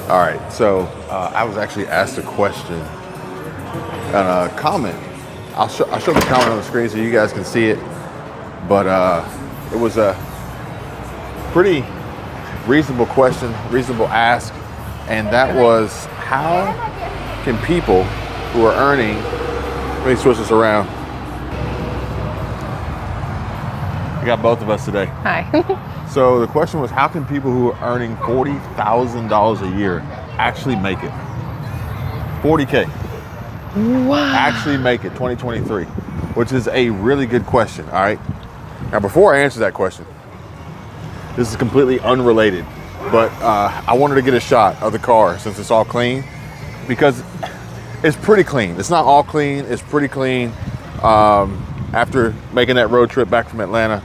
All right, so I was actually asked a question and a comment. I'll show the comment on the screen so you guys can see it. But it was a pretty reasonable question, reasonable ask, and that was how can people who are earning, let me switch this around. We got both of us today. Hi. So the question was, how can people who are earning $40,000 a year actually make it? 40K. Wow. Actually make it 2023, which is a really good question, all right? Now, before I answer that question, this is completely unrelated, but I wanted to get a shot of the car since it's all clean, because it's pretty clean. It's not all clean, it's pretty clean. After making that road trip back from Atlanta,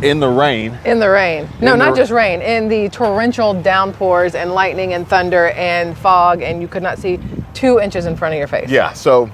in the rain. In the rain. No, not just rain. In the torrential downpours and lightning and thunder and fog, and you could not see 2 inches in front of your face. Yeah, so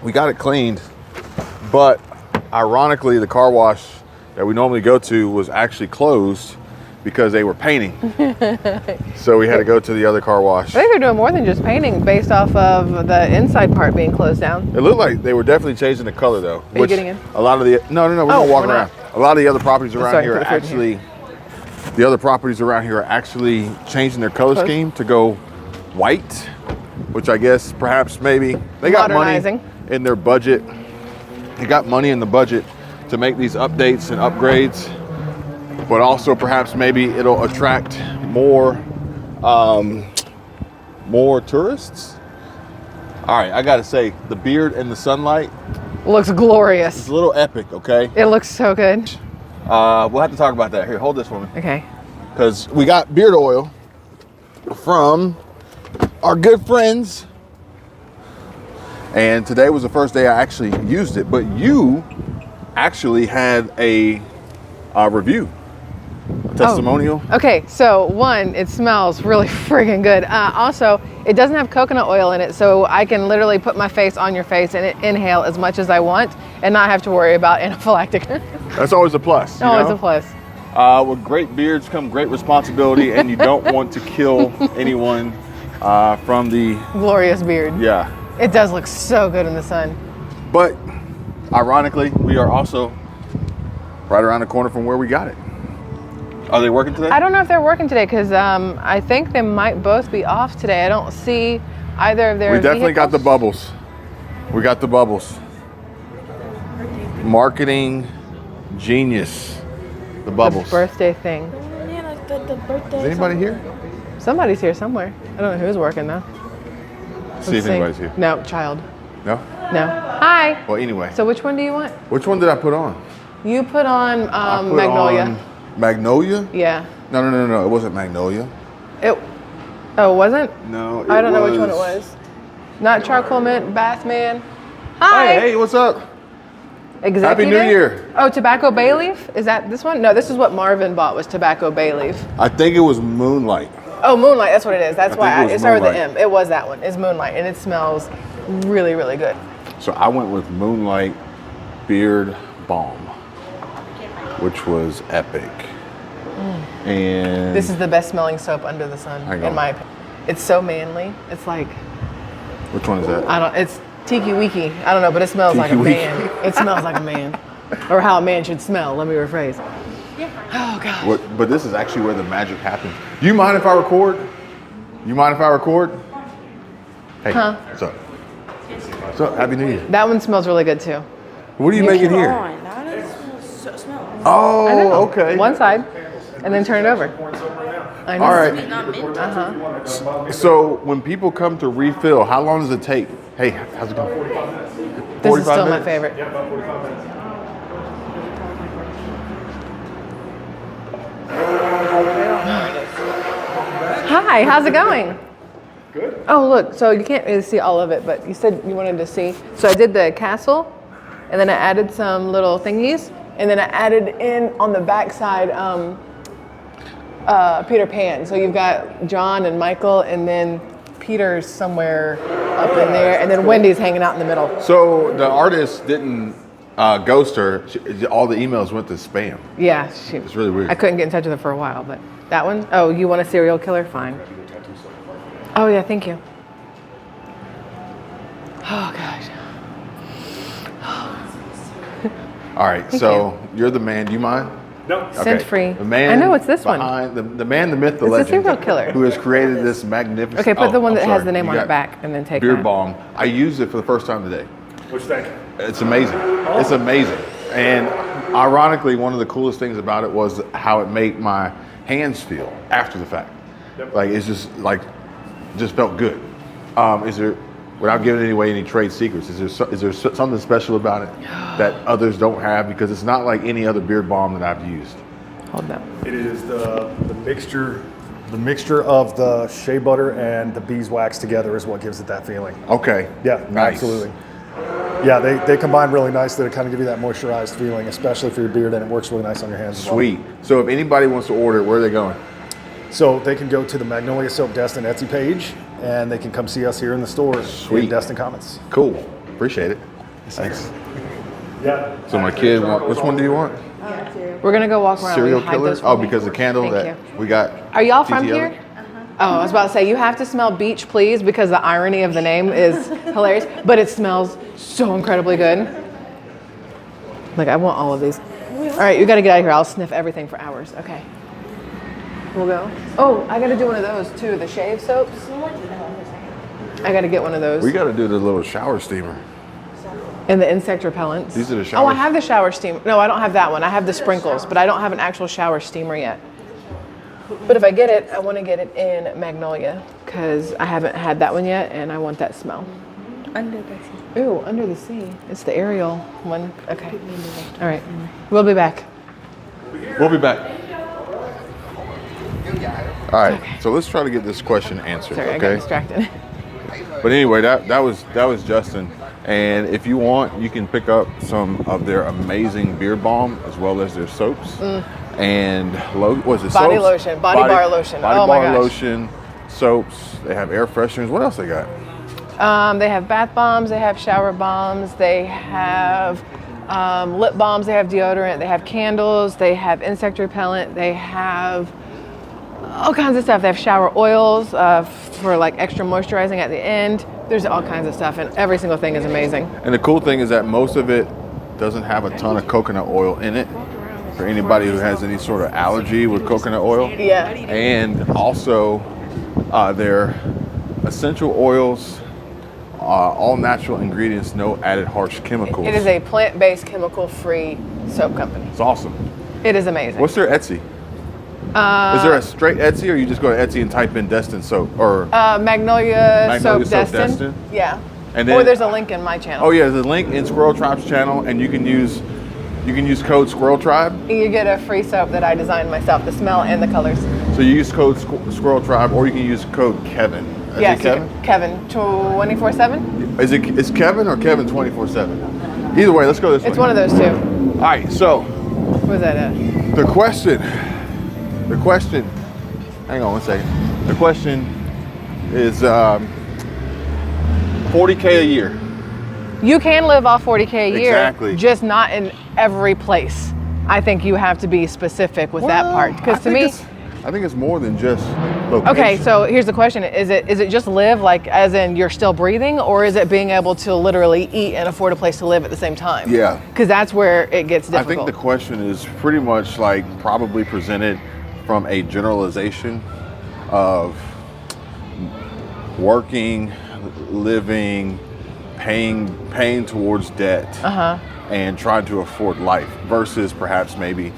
we got it cleaned, but ironically, the car wash that we normally go to was actually closed because they were painting. So we had to go to the other car wash. I think they're doing more than just painting based off of the inside part being closed down. It looked like they were definitely changing the color though. Are you getting in? A lot of the, no, we're gonna walk around. A lot of the other properties around here are actually, changing their color scheme to go white, which I guess perhaps maybe they got money in their budget. They got money in the budget to make these updates and upgrades, but also perhaps maybe it'll attract more tourists. All right, I gotta say, the beard in the sunlight looks glorious. It's a little epic, okay? It looks so good. We'll have to talk about that. Here, hold this for me. Okay. Because we got beard oil from our good friends, and today was the first day I actually used it, but you actually had a review, a testimonial. Oh. Okay, so one, it smells really friggin' good. Also, it doesn't have coconut oil in it, so I can literally put my face on your face and inhale as much as I want and not have to worry about anaphylactic. That's always a plus. Always a plus. With great beards come great responsibility, and you don't want to kill anyone from the glorious beard. Yeah. It does look so good in the sun. But ironically, we are also right around the corner from where we got it. Are they working today? I don't know if they're working today because I think they might both be off today. I don't see either of their We definitely vehicles. got the bubbles. We got the bubbles. Marketing genius. The bubbles. The birthday thing. Yeah, like the birthday. Is anybody here? Somebody's here somewhere. I don't know who's working though. See if anybody's here. No, child. No? No. Hi. Well, anyway. So which one do you want? Which one did I put on? You put on I put Magnolia. on Magnolia? Yeah. No. It wasn't Magnolia. Oh, it wasn't? No, I don't know which one it was. Not charcoal mint, Bathman. Hi. Hey, what's up? Executive? Happy New Year. Oh, tobacco bay leaf? Is that this one? No, this is what Marvin bought, was tobacco bay leaf. I think it was Moonlight. Oh, Moonlight, that's what it is. That's why it it started with the Moonlight. M. It was that one. It's Moonlight, and it smells really, really good. So I went with Moonlight Beard Balm, which was epic. And This is the best smelling soap under the sun, Hang on. in my opinion. It's so manly. It's like, which one is that? it's Tiki Wiki. I don't know, but it smells like a Tiki Wiki. man. It smells like a man. Or how a man should smell, let me rephrase. Oh, gosh. But this is actually where the magic happens. Do you mind if I record? You mind if I record? Hey, what's up? What's up? Happy New Year. That one smells really good, too. What are you making here? Now that smells. I know. Oh, okay. One side, and then turn it over. I know. All right. Not mint. So when people come to refill, how long does it take? Hey, how's it going? This is still my minutes? favorite. Hi, how's it going? Good. Oh, look, so you can't really see all of it, but you said you wanted to see. So I did the castle, and then I added some little thingies, and then I added in on the backside Peter Pan. So you've got John and Michael, and then Peter's somewhere up in there, and then Wendy's hanging out in the middle. So the artist didn't ghost her. All the emails went to spam. Yeah, It's really weird. I couldn't get in touch with her for a while, but that one, oh, you want a serial killer? Fine. Oh yeah, thank you. Oh gosh. All right, so you're the man. Do you mind? No. Scent free. The man. I know it's this one. behind, the man, the myth, the It's the legend. serial killer. Who has created this magnificent. Okay, put the one I'm that has sorry. the name You on it got back and then take Beard that. balm. I used it for the first time today. What you think? It's amazing. It's amazing. And ironically, one of the coolest things about it was how it made my hands feel after the fact. Yep. Like it's just felt good. Is there, without giving away any trade secrets, is there something special about it that others don't have? Because it's not like any other beard balm that I've used. Hold that. It is the mixture of the shea butter and the beeswax together is what gives it that feeling. Okay. Yeah, Nice. absolutely. Yeah, they combine really nicely to kind of give you that moisturized feeling, especially for your beard, and it works really nice on your hands as well. Sweet. So if anybody wants to order, where are they going? So they can go to the Magnolia Soap Destin Etsy page, and they can come see us here in the store Sweet. in Destin Commons. Cool. Appreciate it. Thanks. Yeah. So my kid which one do you want? We're gonna go walk around. Will Serial you hide killer? those for Oh, me? because the candle Thank that you. we got. Are y'all from TTL? here? Oh, I was about to say, you have to smell beach, please, because the irony of the name is hilarious, but it smells so incredibly good. Like, I want all of these. All right, you gotta get out of here. I'll sniff everything for hours. Okay. We'll go. Oh, I gotta do one of those too, the shave soaps. I gotta get one of those. We got to do the little shower steamer. And the insect repellents. These are the Oh, I showers? have the shower steamer. No, I don't have that one. I have the sprinkles, but I don't have an actual shower steamer yet. But if I get it, I want to get it in Magnolia because I haven't had that one yet, and I want that smell. Under the sea. Ooh, Under the Sea. It's the Ariel one. Okay. All right. We'll be back. We'll be back. All right. So let's try to get this question answered. Sorry, I got okay. distracted. But anyway, that was Justin. And if you want, you can pick up some of their amazing beard balm as well as their soaps and was it Body soaps? lotion, body bar lotion. Body Oh my bar gosh. lotion, soaps. They have air fresheners. What else they got? They have bath bombs. They have shower bombs. They have lip balms. They have deodorant. They have candles. They have insect repellent. They have all kinds of stuff. They have shower oils for like extra moisturizing at the end. There's all kinds of stuff, and every single thing is amazing. And the cool thing is that most of it doesn't have a ton of coconut oil in it. For anybody who has any sort of allergy with coconut oil. Yeah. And also their essential oils, all natural ingredients, no added harsh chemicals. It is a plant-based, chemical-free soap company. It's awesome. It is amazing. What's their Etsy? Is there a straight Etsy, or you just go to Etsy and type in Destin soap? Or Magnolia Soap Soap Destin. Destin? Yeah. And Or then- there's a link in my channel. oh yeah, there's a link in Squirrel Tribe's channel, and you can use code Squirrel Tribe. You get a free soap that I designed myself, the smell and the colors. So you use code Squirrel Tribe, or you can use code Kevin. Is Yes, it Kevin? Kevin, 24/7. Is Kevin or Kevin 24/7? Either way, let's go this way. It's one of those two. All right, so Where's that at? the question. Hang on one second. The question is 40K a year. You can live off 40K a year, Exactly. just not in every place. I think you have to be specific with that part. Because to me, I think it's more than just location. okay, so here's the question: Is it just live, like as in you're still breathing, or is it being able to literally eat and afford a place to live at the same time? Yeah. Because that's where it gets I difficult. think the question is pretty much like probably presented from a generalization of working, living, paying towards debt, and trying to afford life versus perhaps maybe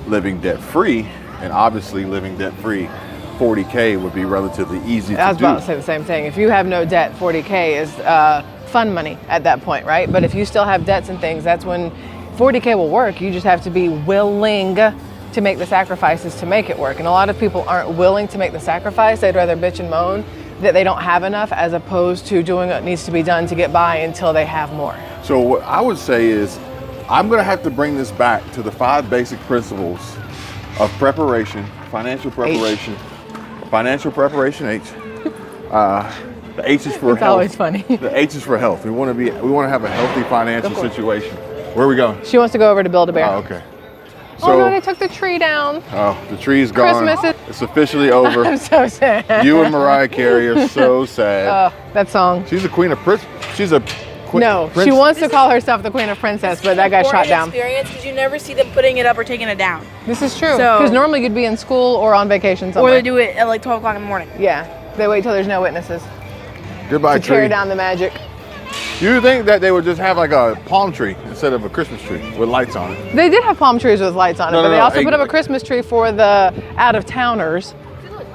living debt free. And obviously, living debt free, 40K would be relatively easy to do. I was about to say the same thing. If you have no debt, 40K is fun money at that point, right? But if you still have debts and things, that's when 40K will work. You just have to be willing to make the sacrifices to make it work. And a lot of people aren't willing to make the sacrifice. They'd rather bitch and moan that they don't have enough as opposed to doing what needs to be done to get by until they have more. So what I would say is, I'm going to have to bring this back to the 5 basic principles of preparation, financial preparation, H. The H is for It's health. always funny. The H is for health. We want to have a healthy financial Go for it. situation. Where are we going? She wants to go over to Build-A-Bear. Oh, okay. Oh no, they took the tree down. Oh, the tree's gone. Christmas is It's officially over. I'm so sad. You and Mariah Carey are so sad. That song. She's a queen of prince. She's a queen. No, she wants to call herself the Queen of Princess, but that got shot down. Experience because you never see them putting it up or taking it down, This is true. So- Because normally you'd be in school or on vacation or somewhere. they do it at like 12 o'clock in the morning. Yeah, they wait till there's no witnesses Goodbye to tear tree. down the magic. You would think that they would just have like a palm tree instead of a Christmas tree with lights on it. They did have palm trees with lights on it, No, but no, they no, also hey, put up a like- Christmas tree for the out-of-towners,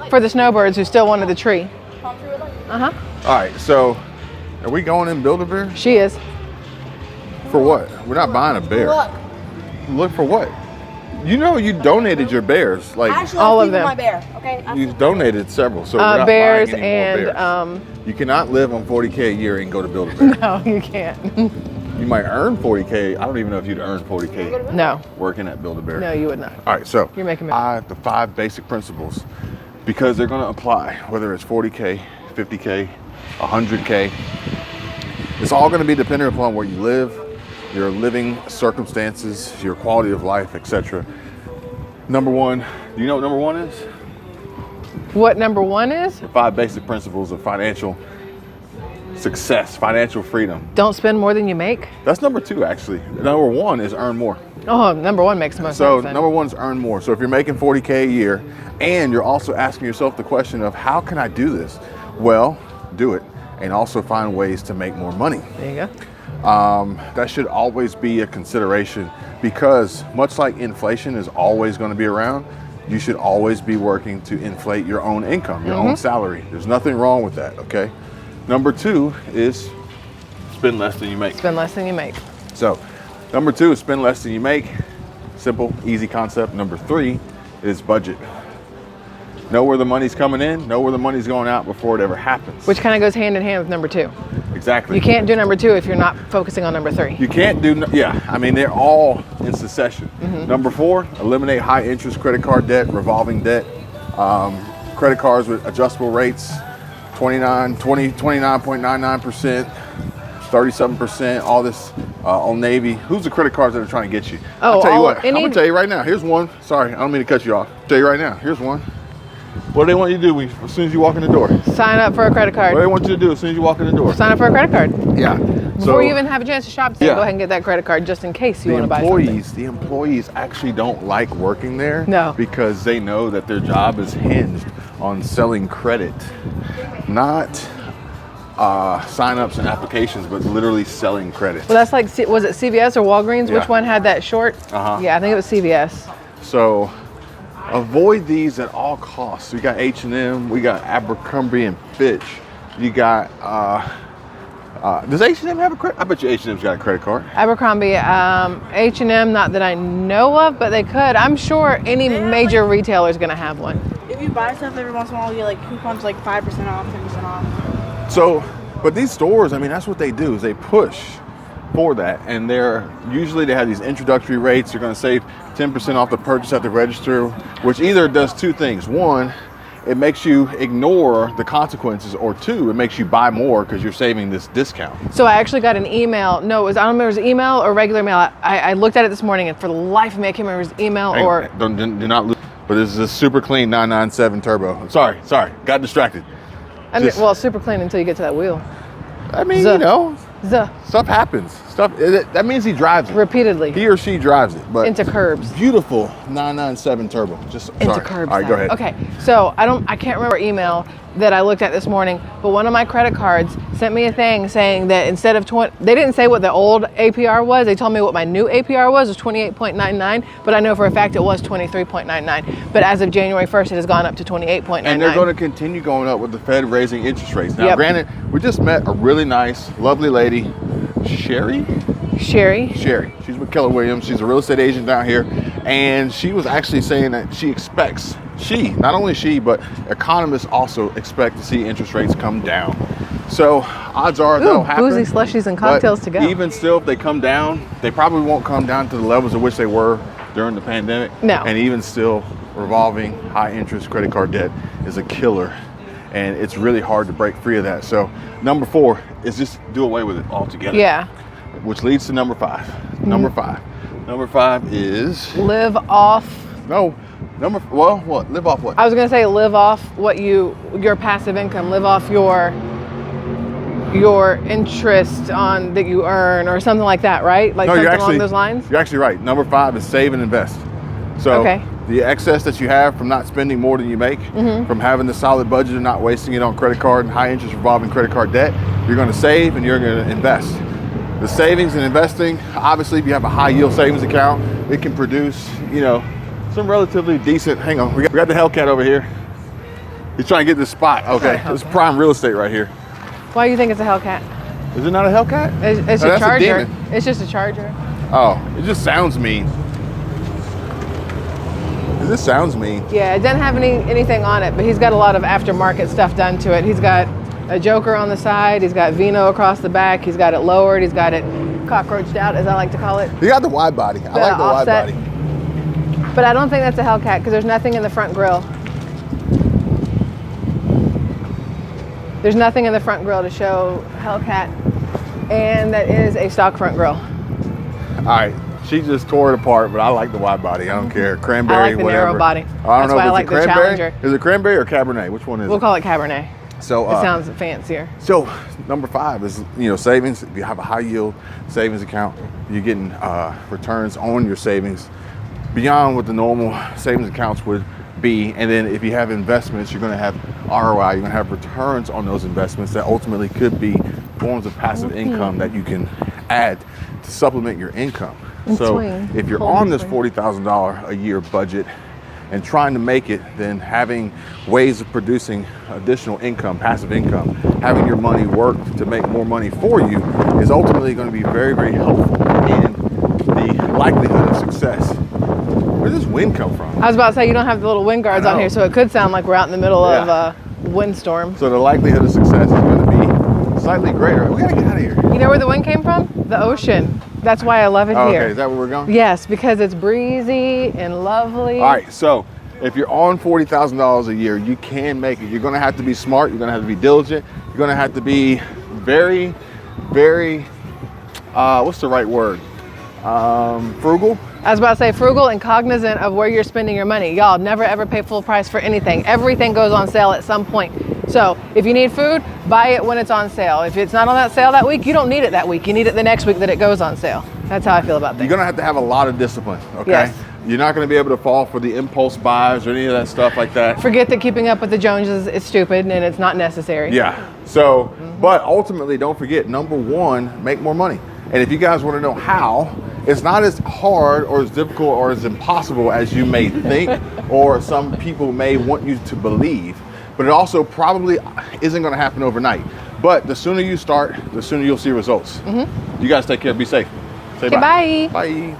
for the snowbirds who still wanted the tree. Uh-huh. All right, so are we going in Build-A-Bear? She is. For what? We're not buying a bear. Look for what? You know you donated your bears. Like Actually, All I'm of keeping them. my bear. Okay. you donated several, so we're not Bears buying any more and, bears. You cannot live on 40K a year and go to Build-A-Bear. no, you can't. You might earn 40K. I don't even know if you'd earn 40K No, working at Build-A-Bear. no, you would not. All right, so You're making me- the 5 basic principles, because they're going to apply, whether it's 40K, 50K, 100K. It's all going to be dependent upon where you live, your living circumstances, your quality of life, etc. Number one, do you know what number one is? What number one is? The 5 basic principles of financial success, financial freedom. Don't spend more than you make. That's number 2, actually. Number 1 is earn more. Oh, number one makes most So sense. then. number 1 is earn more. So if you're making 40K a year and you're also asking yourself the question of how can I do this? Well, do it and also find ways to make more money. There you go. That should always be a consideration because much like inflation is always going to be around, you should always be working to inflate your own income, your own salary. There's nothing wrong with that, okay? Number 2 is spend less than you make. Spend less than you make. So, number 2 is spend less than you make. Simple, easy concept. Number 3 is budget. Know where the money's coming in, know where the money's going out before it ever happens. Which kind of goes hand in hand with number 2. Exactly. You can't do number 2 if you're not focusing on number 3. You can't do, I mean, they're all in succession. Number 4, eliminate high interest credit card debt, revolving debt, credit cards with adjustable rates, 29.99%, 37%, all this Old Navy. Who's the credit cards that are trying to get you? Oh, I'll tell you all- what, I'm any- gonna tell you right now, here's one. Sorry, I don't mean to cut you off. Tell you right now, here's one. What do they want you to do as soon as you walk in the door? What Sign up for a credit do they card. want you to do as soon as you walk in the door? Sign up for a credit card. Yeah. Before you even have a chance to shop, say, Yeah. go ahead and get that credit card just in case you the want to buy something. the employees actually don't like working there. No. Because they know that their job is hinged on selling credit, not sign-ups and applications, but literally selling credit. Well, that's like, was it CVS or Walgreens? Yeah. Which one had that short? Uh-huh. Yeah, I think it was CVS. So avoid these at all costs. We got H&M, we got Abercrombie and Fitch. You got does H&M have a credit? I bet you H&M's got a credit card. Abercrombie, H&M, not that I know of, but they could. I'm sure any major retailer is going to have one. If you buy stuff every once in a while, you get like coupons like 5% off, 10% off. So, but these stores, I mean, that's what they do is they push for that, and they have these introductory rates. You're going to save 10% off the purchase at the register, which either does 2 things. 1, it makes you ignore the consequences, or 2, it makes you buy more because you're saving this discount. So I actually got an email. No, I don't remember if it was email or regular mail. I looked at it this morning, and for the life of me, I can't remember if it was email Hang or. on, do not lose. But this is a super clean 997 turbo. Sorry, got distracted. I mean, Just- well, super clean until you get to that wheel. I mean, Zuh. you know, Zuh, stuff happens. That means he drives it. repeatedly He or she drives it, but into curbs. beautiful 997 turbo. Just Into sorry. curbs. All right, go ahead. Okay, so I can't remember email that I looked at this morning, but one of my credit cards sent me a thing saying that instead of they didn't say what the old APR was. They told me what my new APR was 28.99, but I know for a fact it was 23.99. But as of January 1st, it has gone up to 28.99. And they're going to continue going up with the Fed raising interest rates. Now, Yep. granted, we just met a really nice, lovely lady, Sherry. Sherry. She's with Keller Williams. She's a real estate agent down here, and she was actually saying that she expects not only she, but economists also expect to see interest rates come down. So odds are that'll happen. Boozy slushies and but cocktails to go. Even still, if they come down, they probably won't come down to the levels at which they were during the pandemic. No. And even still, revolving high interest credit card debt is a killer, and it's really hard to break free of that. So number 4 is just do away with it altogether. Yeah. Which leads to number 5. Number 5 is Live off. no What? Live off what? I was gonna say live off your passive income, live off your interest on that you earn or something like that, right? Like something along those lines? You're actually right. Number 5 is save and invest. So the excess that you have from not spending more than you make, from having the solid budget and not wasting it on credit card and high interest revolving credit card debt, you're gonna save and you're gonna invest. The savings and investing, obviously if you have a high yield savings account, it can produce, some relatively decent, hang on, we got the Hellcat over here. He's trying to get this spot. Okay, this is prime real estate right here. Why do you think it's a Hellcat? Is it not a Hellcat? It's a Charger. It's just a Charger. Oh, it just sounds mean. This sounds mean. Yeah, it doesn't have anything on it, but he's got a lot of aftermarket stuff done to it. He's got a Joker on the side. He's got Vino across the back. He's got it lowered. He's got it cockroached out, as I like to call it. You got the wide body. I like the offset. wide body. But I don't think that's a Hellcat because there's nothing in the front grille. There's nothing in the front grille to show Hellcat, and that is a stock front grille. All right, she just tore it apart, but I like the wide body. I don't care. Cranberry, I like the whatever. narrow body. I don't That's know why if I like it's the a cranberry. Challenger. Is it cranberry or Cabernet? Which one is We'll it? call it Cabernet. So it sounds fancier. So number 5 is savings. If you have a high yield savings account, you're getting returns on your savings beyond what the normal savings accounts would be. And then if you have investments, you're going to have ROI. You're going to have returns on those investments that ultimately could be forms of passive income that you can add to supplement your income. So if you're on this $40,000 a year budget and trying to make it, then having ways of producing additional income, passive income, having your money work to make more money for you is ultimately going to be very, very helpful in the likelihood of success. Where does this wind come from? I was about to say, you don't have the little wind guards on here, so it could sound like we're out in the middle of a windstorm. So the likelihood of success is going to be slightly greater. We got to get out of here. You know where the wind came from? The ocean. That's why I love it here. Okay, is that where we're going? Yes, because it's breezy and lovely. All right, so if you're on $40,000 a year, you can make it. You're going to have to be smart. You're going to have to be diligent. You're going to have to be very, very, what's the right word? Frugal. I was about to say frugal and cognizant of where you're spending your money. Y'all never ever pay full price for anything. Everything goes on sale at some point. So if you need food, buy it when it's on sale. If it's not on that sale that week, you don't need it that week. You need it the next week that it goes on sale. That's how I feel about things. You're going to have a lot of discipline, okay? Yes. You're not going to be able to fall for the impulse buys or any of that stuff like that. Forget that keeping up with the Joneses is stupid and it's not necessary. Yeah. So, but ultimately, don't forget, number 1, make more money. And if you guys want to know how, it's not as hard or as difficult or as impossible as you may think or some people may want you to believe. But it also probably isn't going to happen overnight. But the sooner you start, the sooner you'll see results. You guys take care. Be safe. Say Okay, bye. Bye.